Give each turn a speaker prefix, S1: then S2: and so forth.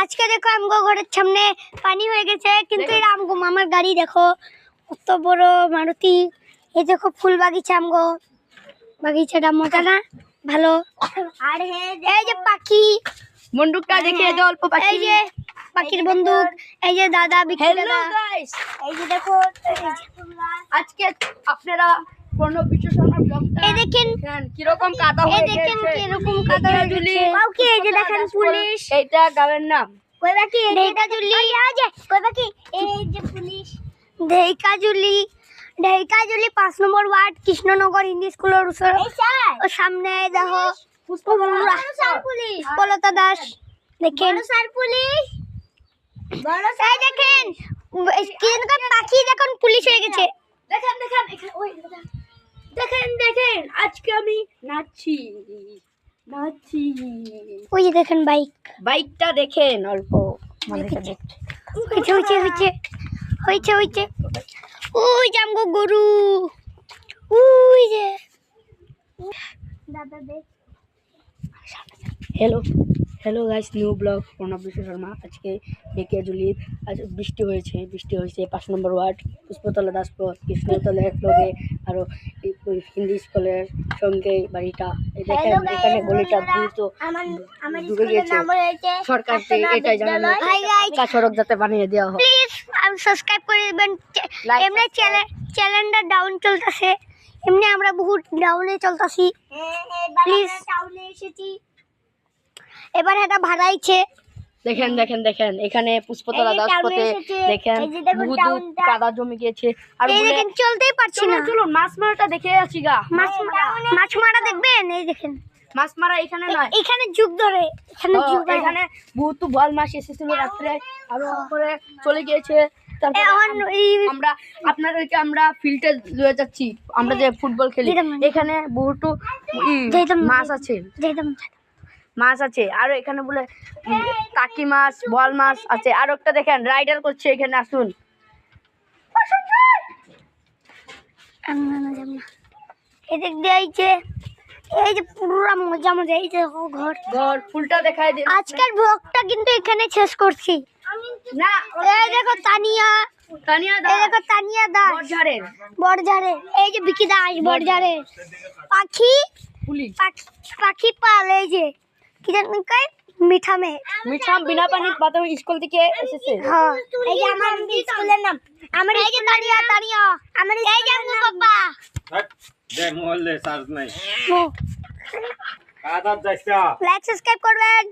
S1: আজকে দেখো আমগো ঘরের সামনে পানি হয়ে গেছে, কিন্তু এটা আমগো মামার গাড়ি দেখো কত বড় মারুতি। এই দেখো ফুল বাগিচা, আমগো বাগিচাটা মজা না ভালো। আর এই যে পাখি
S2: বন্দুকটা দেখে দাও, অল্প পাখি।
S1: এই যে পাখির বন্দুক, এই যে দাদা বিক্রি
S2: হ্যালো
S1: দাদা।
S2: গাইস,
S1: এই যে দেখো
S2: আজকে আপনারা কোন বিশেষণের ব্লগটা
S1: এই দেখেন
S2: কি রকম কাদা
S1: এই
S2: হয়ে
S1: দেখেন
S2: গেছে,
S1: কিরকম কাদা হয়ে গেছে। কাউকে এই যে দেখেন পুলিশ।
S2: এইটা গাবের নাম
S1: কইবা কি ঢেকাজুলি, কইবা কি এই যে পুলিশ ঢেকাজুলি। ঢেকাজুলি 5 নম্বর ওয়ার্ড কৃষ্ণনগর হিন্দি স্কুলের ও সামনে দেখো পুলিশ পলতা দাস। দেখেন স্যার পুলিশ এই দেখেন কিনকা পাখি দেখুন পুলিশ হয়ে গেছে।
S2: দেখেন দেখেন ওই দেখেন দেখেন আজকে আমি নাচছি নাচছি।
S1: ওই যে দেখেন
S2: বাইকটা দেখেন অল্প মানে
S1: হইছে হইছে হইছে হইছে হইছে। ওই যে আমগো গরু, ওই যে দাদা দেখ।
S2: Hello hello guys, new blog Pranab Biswa Sarma. আজকে ঢেকিয়াজুলি আজ বৃষ্টি হয়েছে 5 নম্বর ওয়ার্ড পুষ্পতলা দাসপথ কৃষ্ণতলা এক লগে আরও হিন্দি স্কুলের সঙ্গে বাড়িটা। দেখেন এখানে গলিটা দ্রুত ডুবে গেছে। সরকার থেকে এটাই জানানো কাঁচা সড়ক যাতে বানিয়ে দেওয়া হয়।
S1: প্লিজ সাবস্ক্রাইব করে দিবেন। এমনি চ্যানেলটা ডাউন চলতেছে, এমনি আমরা বহুত ডাউনে চলতেছি। প্লিজ ডাউনে এসেছি, এবার এটা ভাড়াইছে।
S2: দেখেন দেখেন দেখেন এখানে পুষ্পতলা দাসপথে দেখেন বহুত কাদা জমে গিয়েছে। আর
S1: এই দেখেন চলতেই পারছি না।
S2: চলুন মাছ মারাটা দেখে আসি গা।
S1: মাছ মারা দেখবেন, এই দেখেন
S2: মাছ মারা এখানে নয়,
S1: এখানে যুগ ধরে, এখানে যুগ ধরে।
S2: এখানে বহুত বল মাছ এসেছিল রাত্রে, আরো করে চলে গিয়েছে। আমরা আপনাদেরকে আমরা ফিল্ডে লয়ে যাচ্ছি, আমরা যে ফুটবল খেলি এখানে বহুত মাছ আছে, মাছ আছে। আর এখানে বলে টাকি মাছ, বল মাছ আছে। আর একটা দেখেন রাইডার করছে এখানে, আসুন।
S1: এদিক দিয়ে এই যে পুরো মজা মজা। এই যে ঘর
S2: ঘর ফুলটা দেখাই দিন।
S1: আজকের ব্লগটা কিন্তু এখানে শেষ করছি
S2: না।
S1: এই দেখো তানিয়া এই দেখো তানিয়া দাস বড়ঝাড়ের। এই যে বিকি দাস বড়ঝাড়ের। পাখি পাখি পাল, এই যে কি জানেন কই মিঠা
S2: বিনা পানির বাতাব স্কুল থেকে এসেছে।
S1: হ্যাঁ, এই যে আমার স্কুলের নাম। আমার এই যে তানিয়া আমার এই যে আমু বাবা
S3: দে মোবাইল দে চার্জ নাই।
S1: ও
S3: আদাব যাইছা।
S1: লাইক সাবস্ক্রাইব করবেন।